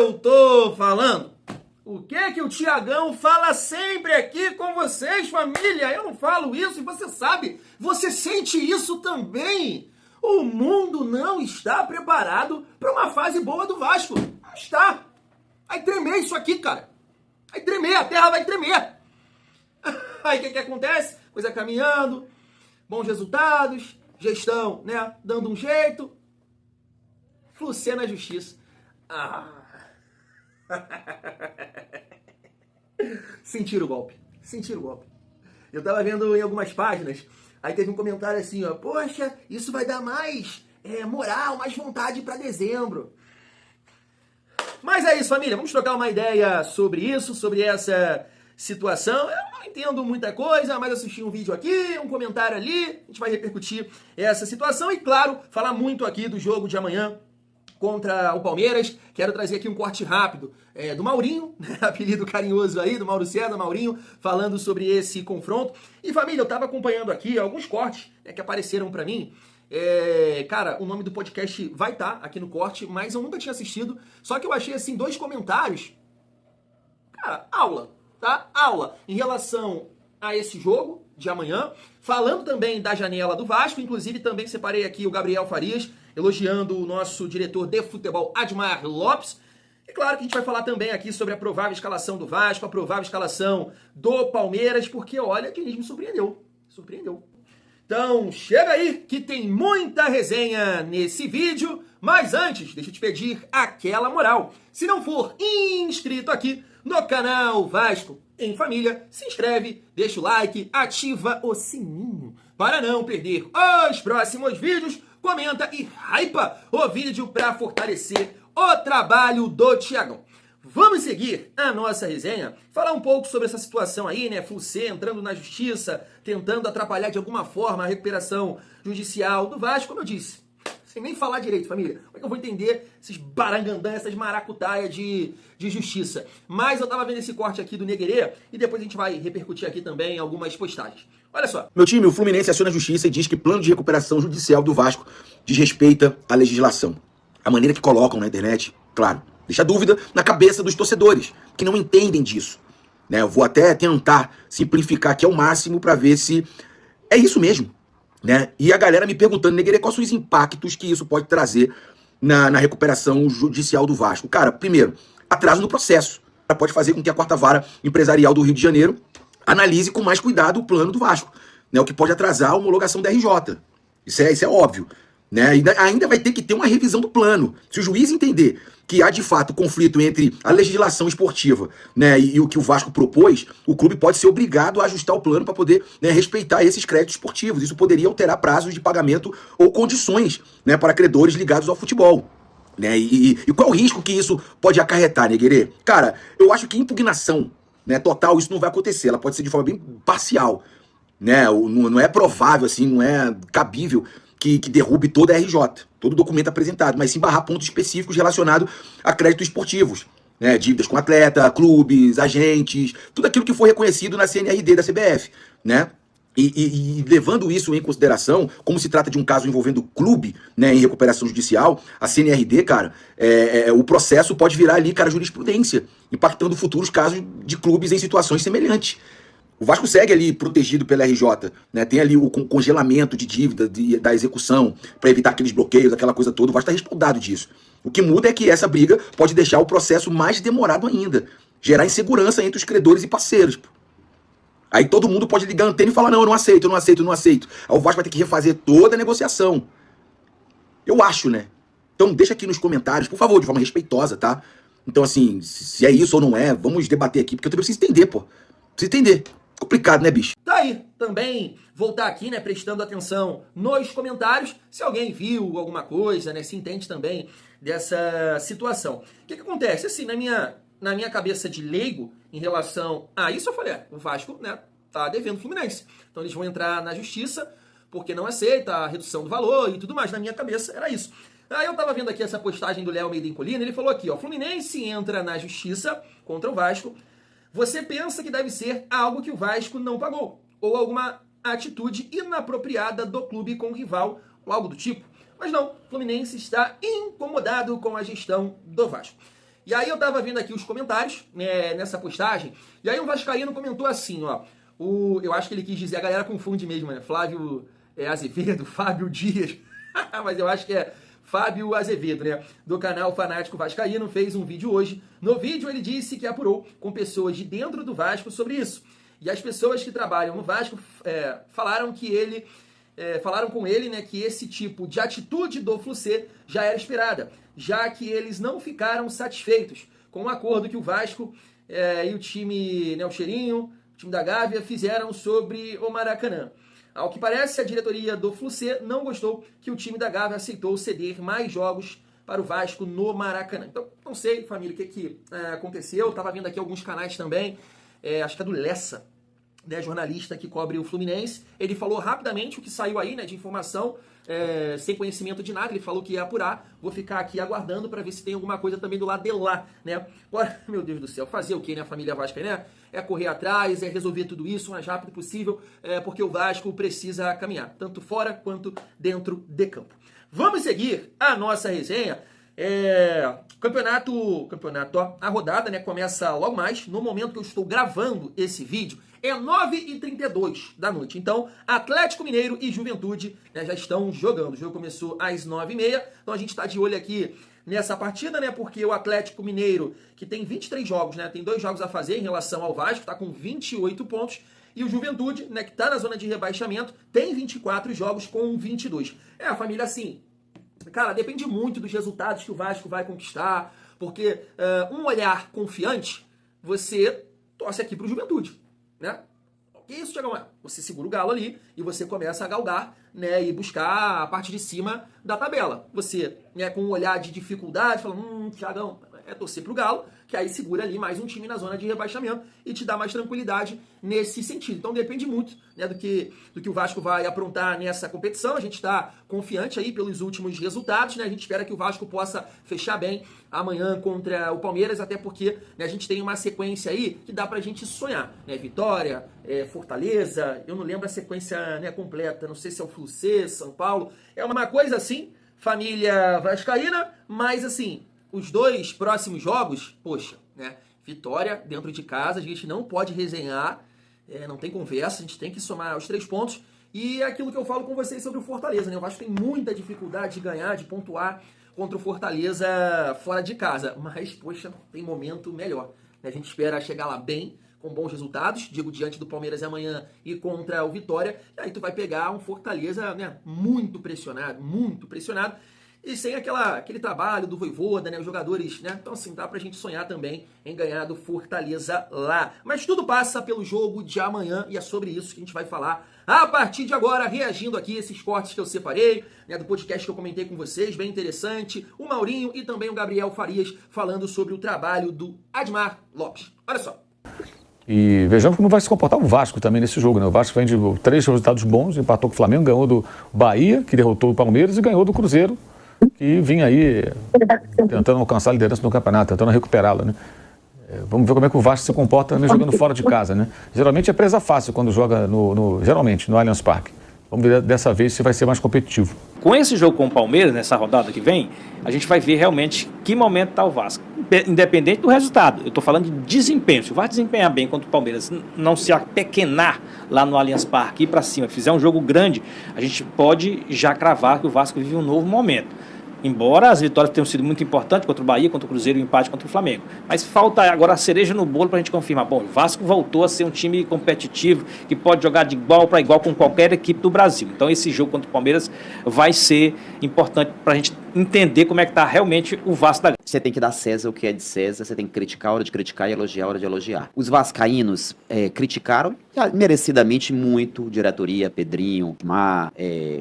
eu tô falando? O que o Tiagão fala sempre aqui com vocês, família? Eu não falo isso e você sabe, você sente isso também. O mundo não está preparado para uma fase boa do Vasco. Não está. Vai tremer isso aqui, cara. Vai tremer, a terra vai tremer. Aí o que acontece? Coisa caminhando, bons resultados, gestão, né, dando um jeito. Fluxê na justiça. Sentiram o golpe. Eu tava vendo em algumas páginas, aí teve um comentário assim, ó, poxa, isso vai dar mais moral, mais vontade pra dezembro. Mas é isso, família, vamos trocar uma ideia sobre isso, sobre essa situação. Eu não entendo muita coisa, mas assisti um vídeo aqui, um comentário ali, a gente vai repercutir essa situação e, claro, falar muito aqui do jogo de amanhã contra o Palmeiras. Quero trazer aqui um corte rápido do Maurinho, né, apelido carinhoso aí, do Mauro César, Maurinho, falando sobre esse confronto. E família, eu tava acompanhando aqui alguns cortes que apareceram pra mim. Cara, o nome do podcast vai estar aqui no corte, mas eu nunca tinha assistido, só que eu achei assim 2 comentários. Cara, aula, tá? Aula em relação a esse jogo de amanhã, falando também da janela do Vasco, inclusive também separei aqui o Gabriel Farias, elogiando o nosso diretor de futebol, Admar Lopes. E claro que a gente vai falar também aqui sobre a provável escalação do Vasco, a provável escalação do Palmeiras, porque olha, que me surpreendeu. Então, chega aí que tem muita resenha nesse vídeo, mas antes, deixa eu te pedir aquela moral. Se não for inscrito aqui no canal Vasco em Família, se inscreve, deixa o like, ativa o sininho para não perder os próximos vídeos, comenta e hypa o vídeo para fortalecer o trabalho do Tiagão. Vamos seguir a nossa resenha, falar um pouco sobre essa situação aí, né? Fluxê entrando na justiça, tentando atrapalhar de alguma forma a recuperação judicial do Vasco, como eu disse. Sem nem falar direito, família. Como é que eu vou entender esses barangandã, essas maracutaias de justiça? Mas eu tava vendo esse corte aqui do Neguerê e depois a gente vai repercutir aqui também algumas postagens. Olha só. Meu time, o Fluminense, aciona a justiça e diz que plano de recuperação judicial do Vasco desrespeita a legislação. A maneira que colocam na internet, claro, deixa dúvida na cabeça dos torcedores, que não entendem disso. Né? Eu vou até tentar simplificar aqui ao máximo para ver se é isso mesmo. Né? E a galera me perguntando, Neguerê, quais são os impactos que isso pode trazer na recuperação judicial do Vasco? Cara, primeiro, atraso no processo. Pode fazer com que a 4ª Vara Empresarial do Rio de Janeiro analise com mais cuidado o plano do Vasco, né? O que pode atrasar a homologação da RJ. Isso é óbvio. Né? Ainda vai ter que ter uma revisão do plano. Se o juiz entender que há de fato conflito entre a legislação esportiva, né, e o que o Vasco propôs, o clube pode ser obrigado a ajustar o plano para poder, né, respeitar esses créditos esportivos. Isso poderia alterar prazos de pagamento ou condições, né, para credores ligados ao futebol. Né? E qual é o risco que isso pode acarretar, Neguerê? Cara, eu acho que impugnação, né, total, isso não vai acontecer. Ela pode ser de forma bem parcial. Né? Não é provável, assim, não é cabível que derrube toda a RJ, todo documento apresentado, mas sim barrar pontos específicos relacionados a créditos esportivos, né? Dívidas com atleta, clubes, agentes, tudo aquilo que for reconhecido na CNRD da CBF, né? E levando isso em consideração, como se trata de um caso envolvendo clube, né, em recuperação judicial, a CNRD, cara, o processo pode virar ali, cara, jurisprudência, impactando futuros casos de clubes em situações semelhantes. O Vasco segue ali protegido pela RJ, né? Tem ali o congelamento de dívida da execução para evitar aqueles bloqueios, aquela coisa toda. O Vasco está respaldado disso. O que muda é que essa briga pode deixar o processo mais demorado ainda, gerar insegurança entre os credores e parceiros. Aí todo mundo pode ligar a antena e falar, não, eu não aceito. Aí o Vasco vai ter que refazer toda a negociação. Eu acho, né? Então deixa aqui nos comentários, por favor, de forma respeitosa, tá? Então assim, se é isso ou não é, vamos debater aqui, porque eu também preciso entender, pô. Preciso entender. Complicado, né, bicho? Tá aí, também voltar aqui, né, prestando atenção nos comentários, se alguém viu alguma coisa, né, se entende também dessa situação. O que acontece? Assim, na minha cabeça de leigo, em relação a isso, eu falei, o Vasco, né, tá devendo o Fluminense. Então eles vão entrar na justiça, porque não aceita a redução do valor e tudo mais. Na minha cabeça era isso. Aí eu tava vendo aqui essa postagem do Léo Almeida em Colina, ele falou aqui, ó, Fluminense entra na justiça contra o Vasco. Você pensa que deve ser algo que o Vasco não pagou, ou alguma atitude inapropriada do clube com o rival, ou algo do tipo. Mas não, o Fluminense está incomodado com a gestão do Vasco. E aí eu tava vendo aqui os comentários, né, nessa postagem, e aí um vascaíno comentou assim, ó, eu acho que ele quis dizer, a galera confunde mesmo, né, Flávio Azevedo, Fábio Dias, mas eu acho que é Fábio Azevedo, né, do canal Fanático Vascaíno, fez um vídeo hoje. No vídeo ele disse que apurou com pessoas de dentro do Vasco sobre isso. E as pessoas que trabalham no Vasco falaram com ele, né, que esse tipo de atitude do Flucê já era esperada, já que eles não ficaram satisfeitos com o acordo que o Vasco e o time, né, o Cheirinho, o time da Gávea, fizeram sobre o Maracanã. Ao que parece, a diretoria do Flucê não gostou que o time da Gávea aceitou ceder mais jogos para o Vasco no Maracanã. Então, não sei, família, o que aconteceu. Estava vendo aqui alguns canais também, acho que é do Lessa, né, jornalista que cobre o Fluminense. Ele falou rapidamente o que saiu aí, né, de informação, sem conhecimento de nada. Ele falou que ia apurar. Vou ficar aqui aguardando para ver se tem alguma coisa também do lado de lá, né? Agora, meu Deus do céu, fazer o quê, né, a família Vasco, né? É correr atrás, é resolver tudo isso o mais rápido possível, porque o Vasco precisa caminhar, tanto fora quanto dentro de campo. Vamos seguir a nossa resenha. Campeonato, ó, a rodada, né, começa logo mais. No momento que eu estou gravando esse vídeo, é 9h32 da noite. Então, Atlético Mineiro e Juventude, né, já estão jogando. O jogo começou às 9h30. Então a gente está de olho aqui nessa partida, né? Porque o Atlético Mineiro, que tem 23 jogos, né? Tem 2 jogos a fazer em relação ao Vasco, está com 28 pontos. E o Juventude, né, que está na zona de rebaixamento, tem 24 jogos com 22. A família, assim, cara, depende muito dos resultados que o Vasco vai conquistar. Porque um olhar confiante, você torce aqui pro Juventude, né? Que isso, Thiagão? Você segura o Galo ali e você começa a galgar, né, e buscar a parte de cima da tabela. Você, né, com um olhar de dificuldade, fala, Thiagão, torcer pro Galo, que aí segura ali mais um time na zona de rebaixamento e te dá mais tranquilidade nesse sentido. Então depende muito, né, do que o Vasco vai aprontar nessa competição. A gente está confiante aí pelos últimos resultados, né? A gente espera que o Vasco possa fechar bem amanhã contra o Palmeiras, até porque, né, a gente tem uma sequência aí que dá pra gente sonhar, né? Vitória, Fortaleza, eu não lembro a sequência, né, completa, não sei se é o Flucê, São Paulo, é uma coisa assim, família vascaína, mas assim, os 2 próximos jogos, poxa, né? Vitória dentro de casa, a gente não pode resenhar, não tem conversa, a gente tem que somar os 3 pontos. E é aquilo que eu falo com vocês sobre o Fortaleza, né? Eu acho que tem muita dificuldade de ganhar, de pontuar contra o Fortaleza fora de casa. Mas, poxa, tem momento melhor, né? A gente espera chegar lá bem, com bons resultados, digo, diante do Palmeiras amanhã e contra o Vitória. E aí tu vai pegar um Fortaleza, né, muito pressionado, e sem aquele trabalho do Vojvoda, né, os jogadores, né, então assim, dá pra gente sonhar também em ganhar do Fortaleza lá. Mas tudo passa pelo jogo de amanhã e é sobre isso que a gente vai falar a partir de agora, reagindo aqui a esses cortes que eu separei, né, do podcast que eu comentei com vocês, bem interessante, o Maurinho e também o Gabriel Farias falando sobre o trabalho do Admar Lopes. Olha só. E vejamos como vai se comportar o Vasco também nesse jogo, né? O Vasco vem de 3 resultados bons, empatou com o Flamengo, ganhou do Bahia, que derrotou o Palmeiras, e ganhou do Cruzeiro, que vinha aí tentando alcançar a liderança do campeonato, tentando recuperá-la, né? Vamos ver como é que o Vasco se comporta também jogando fora de casa, né? Geralmente é presa fácil quando joga geralmente no Allianz Parque. Vamos ver dessa vez se vai ser mais competitivo. Com esse jogo com o Palmeiras, nessa rodada que vem, a gente vai ver realmente que momento está o Vasco. Independente do resultado, eu estou falando de desempenho. Se o Vasco desempenhar bem contra o Palmeiras, não se apequenar lá no Allianz Parque, ir para cima, fizer um jogo grande, a gente pode já cravar que o Vasco vive um novo momento. Embora as vitórias tenham sido muito importantes contra o Bahia, contra o Cruzeiro e o empate contra o Flamengo. Mas falta agora a cereja no bolo para a gente confirmar. Bom, o Vasco voltou a ser um time competitivo, que pode jogar de igual para igual com qualquer equipe do Brasil. Então esse jogo contra o Palmeiras vai ser importante para a gente entender como é que está realmente o Vasco da Gama. Você tem que dar César o que é de César, você tem que criticar a hora de criticar e elogiar a hora de elogiar. Os vascaínos criticaram merecidamente muito, diretoria, Pedrinho,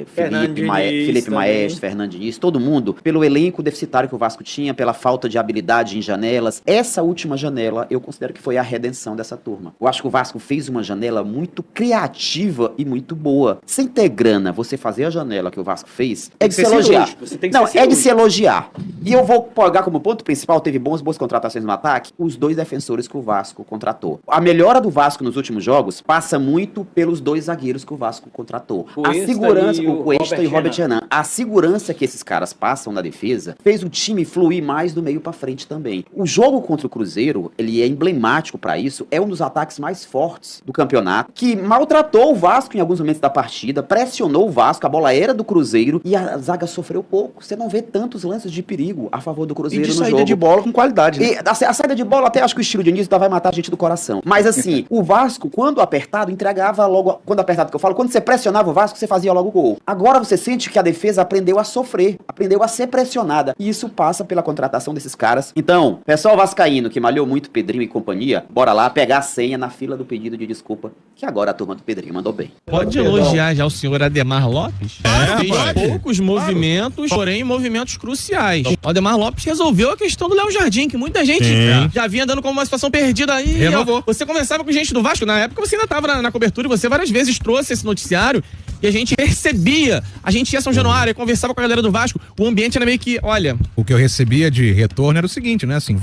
Felipe Maestro, Fernando Diniz, todo mundo, pelo elenco deficitário que o Vasco tinha, pela falta de habilidade em janelas. Essa última janela, eu considero que foi a redenção dessa turma. Eu acho que o Vasco fez uma janela muito criativa e muito boa. Sem ter grana, você fazer a janela que o Vasco fez, é de se elogiar. Não, é é de se elogiar. E eu vou pegar como ponto principal, teve boas contratações no ataque, os 2 defensores que o Vasco contratou. A melhora do Vasco nos últimos jogos passa muito pelos 2 zagueiros que o Vasco contratou. A segurança, o Cuesta e o Robert Renan. A segurança que esses caras passam na defesa fez o time fluir mais do meio pra frente também. O jogo contra o Cruzeiro, ele é emblemático pra isso, é um dos ataques mais fortes do campeonato, que maltratou o Vasco em alguns momentos da partida, pressionou o Vasco, a bola era do Cruzeiro e a zaga sofreu pouco. Você não vê tantos lances de perigo a favor do Cruzeiro no jogo. E de saída de bola com qualidade, né? E a saída de bola, até acho que o estilo de Dionísio vai matar a gente do coração. Mas assim, o Vasco, quando apertado, entregava logo... Quando apertado que eu falo, quando você pressionava o Vasco, você fazia logo o gol. Agora você sente que a defesa aprendeu a sofrer, aprendeu a ser pressionada. E isso passa pela contratação desses caras. Então, pessoal vascaíno que malhou muito Pedrinho e companhia, bora lá pegar a senha na fila do pedido de desculpa, que agora a turma do Pedrinho mandou bem. Pode elogiar já o senhor Ademar Lopes? Fez poucos movimentos, porém movimentos cruciais. O Ademar Lopes resolveu a questão do Léo Jardim, que muita gente já vinha dando como uma situação perdida aí. Renovou. Você conversava com gente do Vasco, na época você ainda estava na cobertura, e você várias vezes trouxe esse noticiário e a gente percebia, a gente ia a São Januário, conversava com a galera do Vasco, o ambiente era meio que, olha... O que eu recebia de retorno era o seguinte, né, assim,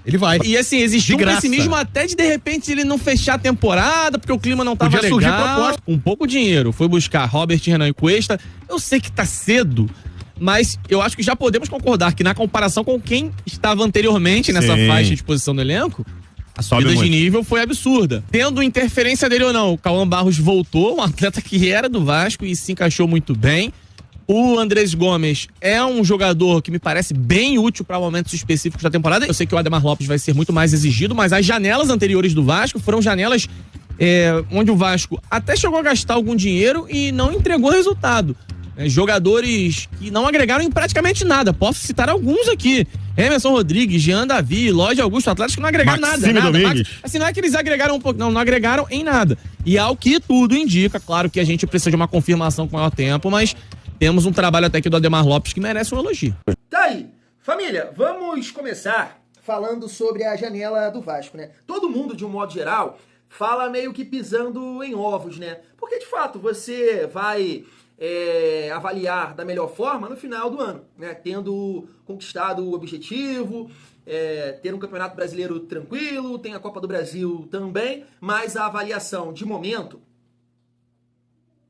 ele vai. E assim, existia um pessimismo até de repente ele não fechar a temporada, porque o clima não tava legal. Surgir proposta. Com pouco dinheiro, foi buscar Robert Renan e Cuesta. Eu sei que tá cedo, mas eu acho que já podemos concordar que na comparação com quem estava anteriormente nessa faixa de posição do elenco, a subida de nível foi absurda. Tendo interferência dele ou não, o Cauã Barros voltou, um atleta que era do Vasco e se encaixou muito bem. O Andrés Gomes é um jogador que me parece bem útil para momentos específicos da temporada. Eu sei que o Ademar Lopes vai ser muito mais exigido, mas as janelas anteriores do Vasco foram janelas onde o Vasco até chegou a gastar algum dinheiro e não entregou resultado. Jogadores que não agregaram em praticamente nada. Posso citar alguns aqui. Emerson Rodrigues, Jean Davi, Lodge Augusto, atletas que não agregaram nada. Assim, não é que eles agregaram um pouco, não agregaram em nada. E ao que tudo indica, claro que a gente precisa de uma confirmação com maior tempo, mas temos um trabalho até aqui do Ademar Lopes que merece um elogio. Tá aí. Família, vamos começar falando sobre a janela do Vasco, né? Todo mundo, de um modo geral, fala meio que pisando em ovos, né? Porque, de fato, você vai avaliar da melhor forma no final do ano, né? Tendo conquistado o objetivo, ter um campeonato brasileiro tranquilo, tem a Copa do Brasil também, mas a avaliação de momento,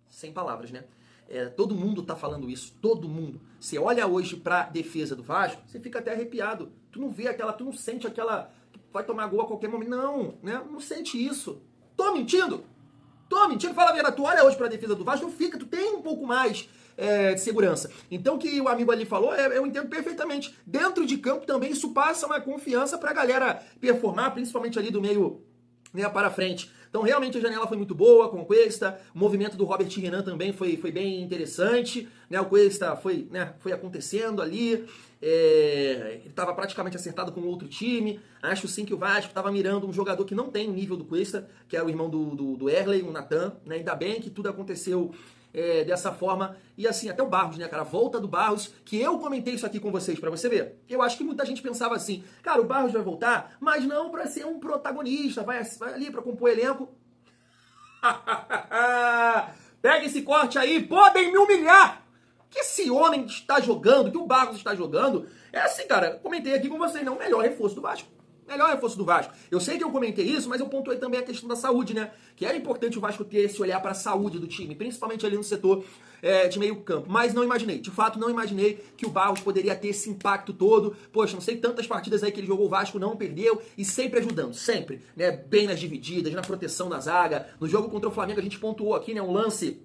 sem palavras, né? Todo mundo tá falando isso, todo mundo. Você olha hoje pra defesa do Vasco, você fica até arrepiado. Tu não vê aquela, tu não sente aquela que vai tomar gol a qualquer momento. Não, né? Não sente isso. Tô mentindo? Tô mentindo? Fala a verdade. Tu olha hoje pra defesa do Vasco, tu tem um pouco mais de segurança. Então o que o amigo ali falou, eu entendo perfeitamente. Dentro de campo também isso passa uma confiança pra galera performar, principalmente ali do meio, né, para frente. Então, realmente, a janela foi muito boa com o Cuesta. O movimento do Robert Renan também foi bem interessante. Né? O Cuesta foi acontecendo ali. Ele estava praticamente acertado com outro time. Acho sim que o Vasco estava mirando um jogador que não tem o nível do Cuesta, que é o irmão do Erley, o Natan. Né? Ainda bem que tudo aconteceu dessa forma. E assim, até o Barros, né, cara? A volta do Barros, que eu comentei isso aqui com vocês, pra você ver. Eu acho que muita gente pensava assim, cara, o Barros vai voltar, mas não pra ser um protagonista, vai ali pra compor elenco. Pega esse corte aí, podem me humilhar! Que esse homem está jogando, que o Barros está jogando, é assim, cara, comentei aqui com vocês, não, o melhor reforço do Vasco. Melhor reforço do Vasco. Eu sei que eu comentei isso, mas eu pontuei também a questão da saúde, né? Que era importante o Vasco ter esse olhar para a saúde do time, principalmente ali no setor de meio campo. Mas não imaginei, de fato não imaginei que o Barros poderia ter esse impacto todo. Poxa, não sei tantas partidas aí que ele jogou, o Vasco não perdeu e sempre ajudando, sempre, né? Bem nas divididas, na proteção da zaga. No jogo contra o Flamengo a gente pontuou aqui, né? Um lance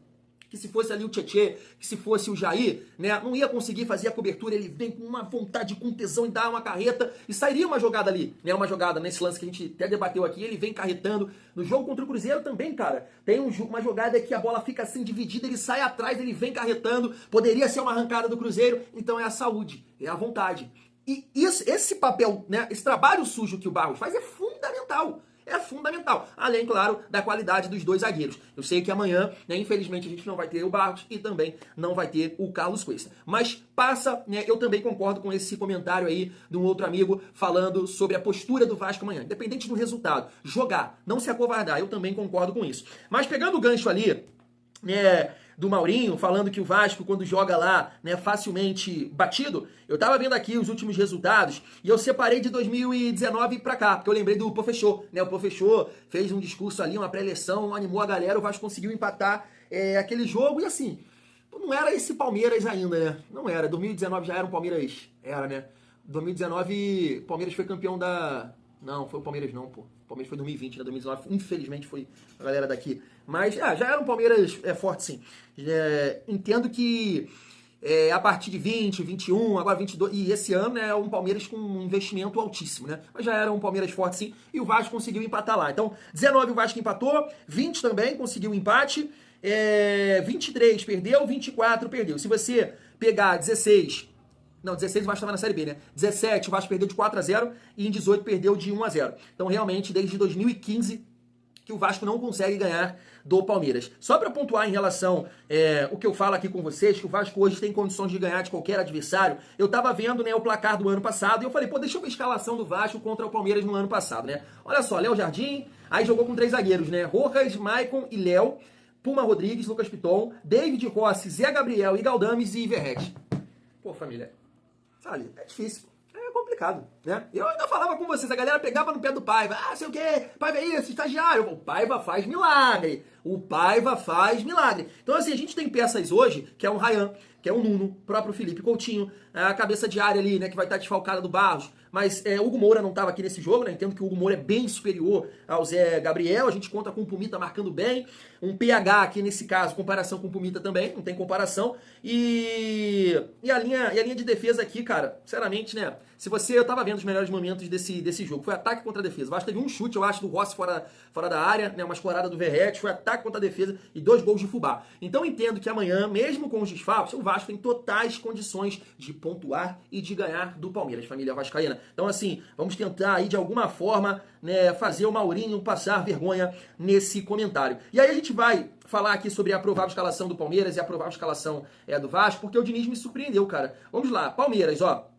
que se fosse ali o Tietê, que se fosse o Jair, né, não ia conseguir fazer a cobertura, ele vem com uma vontade, com tesão e dá uma carreta, e sairia uma jogada ali, né, uma jogada nesse lance que a gente até debateu aqui, ele vem carretando. No jogo contra o Cruzeiro também, cara, tem uma jogada que a bola fica assim dividida, ele sai atrás, ele vem carretando, poderia ser uma arrancada do Cruzeiro, então é a saúde, é a vontade. E esse papel, né, esse trabalho sujo que o Barros faz é fundamental. É fundamental. Além, claro, da qualidade dos dois zagueiros. Eu sei que amanhã, né, infelizmente, a gente não vai ter o Barros e também não vai ter o Carlos Cuesta. Mas passa, né, eu também concordo com esse comentário aí de um outro amigo falando sobre a postura do Vasco amanhã. Independente do resultado, jogar, não se acovardar. Eu também concordo com isso. Mas pegando o gancho ali, do Maurinho, falando que o Vasco, quando joga lá, né, facilmente batido, eu tava vendo aqui os últimos resultados e eu separei de 2019 pra cá, porque eu lembrei do Pofechô, né? O Pofechô fez um discurso ali, uma pré-eleição, animou a galera, o Vasco conseguiu empatar aquele jogo e assim, não era esse Palmeiras ainda, né? Não era. 2019 já era um Palmeiras, era, né? 2019, Palmeiras foi campeão da... Não, foi o Palmeiras não, pô. O Palmeiras foi 2020, né? 2019, infelizmente, foi a galera daqui. Mas, já era um Palmeiras forte, sim. Entendo que a partir de 20, 21, agora 22, e esse ano, né, é um Palmeiras com um investimento altíssimo, né? Mas já era um Palmeiras forte, sim, e o Vasco conseguiu empatar lá. Então, 19 o Vasco empatou, 20 também conseguiu um empate, 23 perdeu, 24 perdeu. Se você pegar 16... Não, 16 o Vasco estava na Série B, né? 17 o Vasco perdeu de 4-0 e em 18 perdeu de 1-0. Então, realmente, desde 2015 que o Vasco não consegue ganhar do Palmeiras. Só para pontuar em relação o que eu falo aqui com vocês, que o Vasco hoje tem condições de ganhar de qualquer adversário, eu tava vendo, né, o placar do ano passado e eu falei, pô, deixa eu ver a escalação do Vasco contra o Palmeiras no ano passado, né? Olha só, Léo Jardim, aí jogou com 3 zagueiros, né? Rojas, Maicon e Léo, Puma Rodrigues, Lucas Piton, David Rossi, Zé Gabriel e Galdames e Verrete. Pô, família, sabe, é difícil, é complicado, né? Eu ainda falava com vocês, a galera pegava no pé do Paiva, sei o quê, Paiva é isso, estagiário, o Paiva faz milagre, o Paiva faz milagre. Então assim, a gente tem peças hoje, que é um Ryan, que é um Nuno, próprio Felipe Coutinho, a cabeça de área ali, né, que vai estar desfalcada do Barros, mas Hugo Moura não estava aqui nesse jogo, né? Entendo que o Hugo Moura é bem superior ao Zé Gabriel, a gente conta com o Pumita marcando bem, um PH aqui nesse caso, comparação com o Pumita também, não tem comparação, e a linha de defesa aqui, cara, sinceramente, né, eu tava vendo os melhores momentos desse jogo, foi ataque contra a defesa, o Vasco teve um chute, eu acho, do Rossi fora da área, né, uma escorada do Verrete, foi ataque contra a defesa e 2 gols de Fubá. Então entendo que amanhã, mesmo com os desfalques, o Vasco tem totais condições de pontuar e de ganhar do Palmeiras, família vascaína. Então assim, vamos tentar aí de alguma forma, né, fazer o Maurinho passar vergonha nesse comentário. E aí a gente vai falar aqui sobre a provável escalação do Palmeiras e a provável escalação do Vasco, porque o Diniz me surpreendeu, cara. Vamos lá, Palmeiras, ó.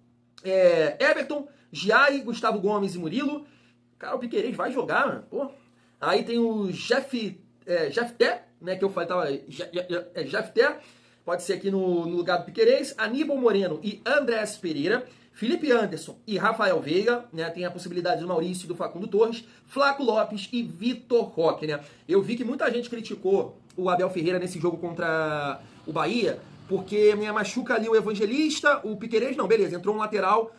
Everton, Giai, Gustavo Gomes e Murilo. Cara, o Piquerez vai jogar, mano. Pô. Aí tem o Jefté, né, que eu falei, tava Jefté, pode ser aqui no lugar do Piquerez, Aníbal Moreno e Andrés Pereira, Felipe Anderson e Rafael Veiga, né, tem a possibilidade do Maurício e do Facundo Torres, Flaco Lopes e Vitor Roque, né. Eu vi que muita gente criticou o Abel Ferreira nesse jogo contra o Bahia, porque machuca ali o Evangelista, o Piquerez não, beleza, entrou um lateral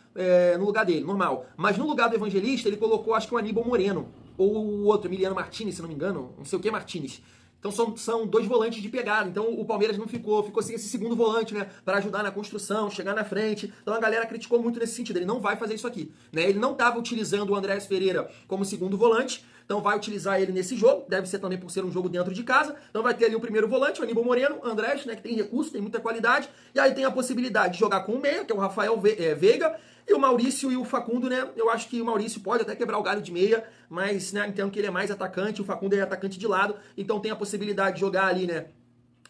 no lugar dele, normal. Mas no lugar do Evangelista ele colocou, acho que o Aníbal Moreno, ou o outro, Emiliano Martinez, se não me engano, não sei o que Martinez. Então são 2 volantes de pegada. Então o Palmeiras não ficou sem esse segundo volante, né? Para ajudar na construção, chegar na frente. Então a galera criticou muito nesse sentido. Ele não vai fazer isso aqui, né? Ele não estava utilizando o Andrés Pereira como segundo volante. Então vai utilizar ele nesse jogo. Deve ser também por ser um jogo dentro de casa. Então vai ter ali o primeiro volante, o Aníbal Moreno, Andrés, né? Que tem recurso, tem muita qualidade. E aí tem a possibilidade de jogar com o meia, que é o Rafael Veiga. E o Maurício e o Facundo, né? Eu acho que o Maurício pode até quebrar o galho de meia, mas, né, entendo que ele é mais atacante, o Facundo é atacante de lado, então tem a possibilidade de jogar ali, né,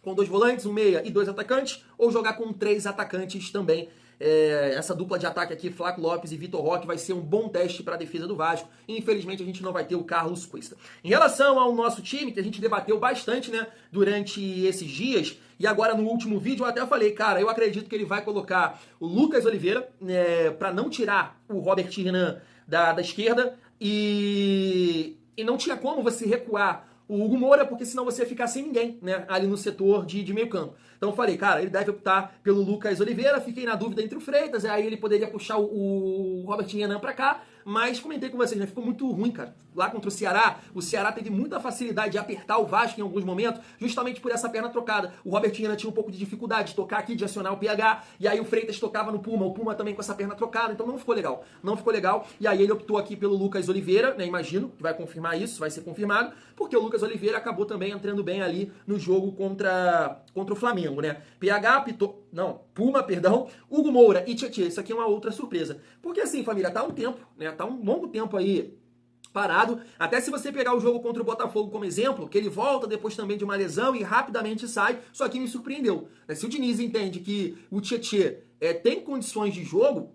com 2 volantes, um meia e 2 atacantes, ou jogar com 3 atacantes também. Essa dupla de ataque aqui, Flaco Lopes e Vitor Roque, vai ser um bom teste para a defesa do Vasco. Infelizmente a gente não vai ter o Carlos Cuesta. Em relação ao nosso time, que a gente debateu bastante, né, durante esses dias, e agora no último vídeo eu até falei, cara, eu acredito que ele vai colocar o Lucas Oliveira, para não tirar o Robert Renan da esquerda, e não tinha como você recuar o Hugo Moura, porque senão você ia ficar sem ninguém, né, ali no setor de meio campo. Então eu falei, cara, ele deve optar pelo Lucas Oliveira, fiquei na dúvida entre o Freitas, aí ele poderia puxar o Robert Renan pra cá, mas comentei com vocês, né, ficou muito ruim, cara. Lá contra o Ceará teve muita facilidade de apertar o Vasco em alguns momentos, justamente por essa perna trocada. O Robert Renan tinha um pouco de dificuldade de tocar aqui, de acionar o PH, e aí o Freitas tocava no Puma, o Puma também com essa perna trocada, então não ficou legal, e aí ele optou aqui pelo Lucas Oliveira, né, imagino que vai confirmar isso, vai ser confirmado, porque o Lucas Oliveira acabou também entrando bem ali no jogo contra o Flamengo, né. Puma, Hugo Moura e Tietê, isso aqui é uma outra surpresa. Porque assim, família, tá um tempo, né, tá um longo tempo aí parado, até se você pegar o jogo contra o Botafogo como exemplo, que ele volta depois também de uma lesão e rapidamente sai, só que me surpreendeu. Se o Diniz entende que o Tietê tem condições de jogo,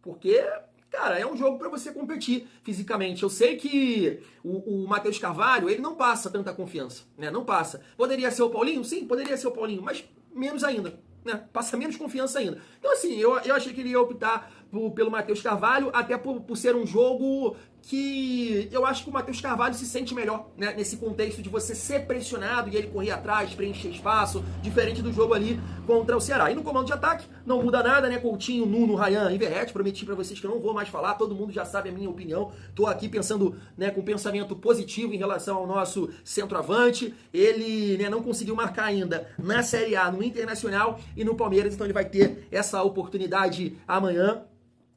porque Cara, é um jogo para você competir fisicamente. Eu sei que o Matheus Carvalho, ele não passa tanta confiança, né? Não passa. Poderia ser o Paulinho? Sim, poderia ser o Paulinho, mas menos ainda, né? Passa menos confiança ainda. Então, assim, eu achei que ele ia optar pelo Matheus Carvalho, até por ser um jogo que eu acho que o Matheus Carvalho se sente melhor, né? Nesse contexto de você ser pressionado e ele correr atrás, preencher espaço, diferente do jogo ali contra o Ceará. E no comando de ataque, não muda nada, né? Coutinho, Nuno, Ryan e Verratti. Prometi pra vocês que eu não vou mais falar, todo mundo já sabe a minha opinião. Tô aqui pensando, né, com pensamento positivo em relação ao nosso centroavante. Ele, né, não conseguiu marcar ainda na Série A, no Internacional e no Palmeiras, então ele vai ter essa oportunidade amanhã.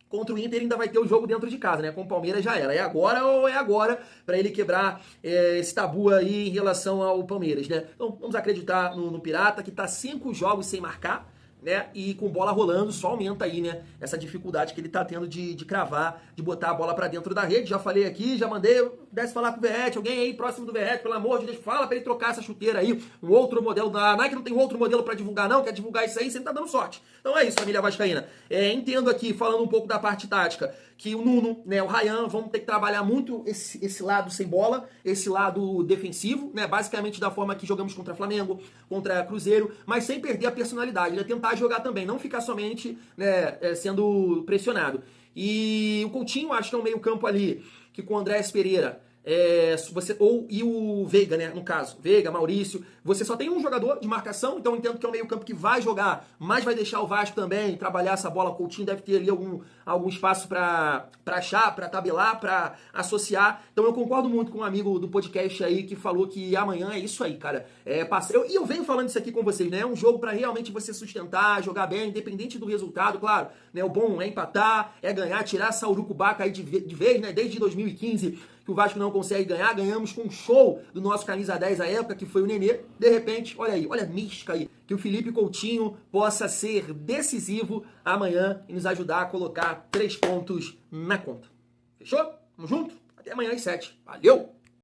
Contra o Inter ainda vai ter o jogo dentro de casa, né? Com o Palmeiras já era. É agora ou é agora para ele quebrar esse tabu aí em relação ao Palmeiras, né? Então vamos acreditar no Pirata, que tá 5 jogos sem marcar, né? E com bola rolando, só aumenta aí, né? Essa dificuldade que ele tá tendo de cravar, de botar a bola pra dentro da rede. Já falei aqui, já mandei, pudesse falar com o Verratti, alguém aí próximo do Verratti, pelo amor de Deus, fala pra ele trocar essa chuteira aí, um outro modelo da Nike, não tem outro modelo pra divulgar não, quer divulgar isso aí, você não tá dando sorte. Então é isso, família vascaína. Entendo aqui, falando um pouco da parte tática, que o Nuno, né, o Ryan, vão ter que trabalhar muito esse lado sem bola, esse lado defensivo, né, basicamente da forma que jogamos contra Flamengo, contra Cruzeiro, mas sem perder a personalidade, né, tentar jogar também, não ficar somente, né, sendo pressionado. E o Coutinho, acho que é um meio campo ali, que com o Andrés Pereira, e o Veiga, né, no caso, Veiga, Maurício, você só tem um jogador de marcação, então eu entendo que é um meio campo que vai jogar, mas vai deixar o Vasco também trabalhar essa bola. O Coutinho deve ter ali algum espaço para achar, para tabelar, para associar. Então eu concordo muito com um amigo do podcast aí que falou que amanhã é isso aí, cara. E eu venho falando isso aqui com vocês, né? É um jogo para realmente você sustentar, jogar bem, independente do resultado, claro, né? O bom é empatar, é ganhar, tirar essa urucubaca aí de vez, né? Desde 2015 que o Vasco não consegue ganhar, ganhamos com um show do nosso camisa 10 à época, que foi o Nenê. De repente, olha aí, olha a mística aí, que o Felipe Coutinho possa ser decisivo amanhã e nos ajudar a colocar 3 pontos na conta. Fechou? Tamo junto? Até amanhã às 7. Valeu!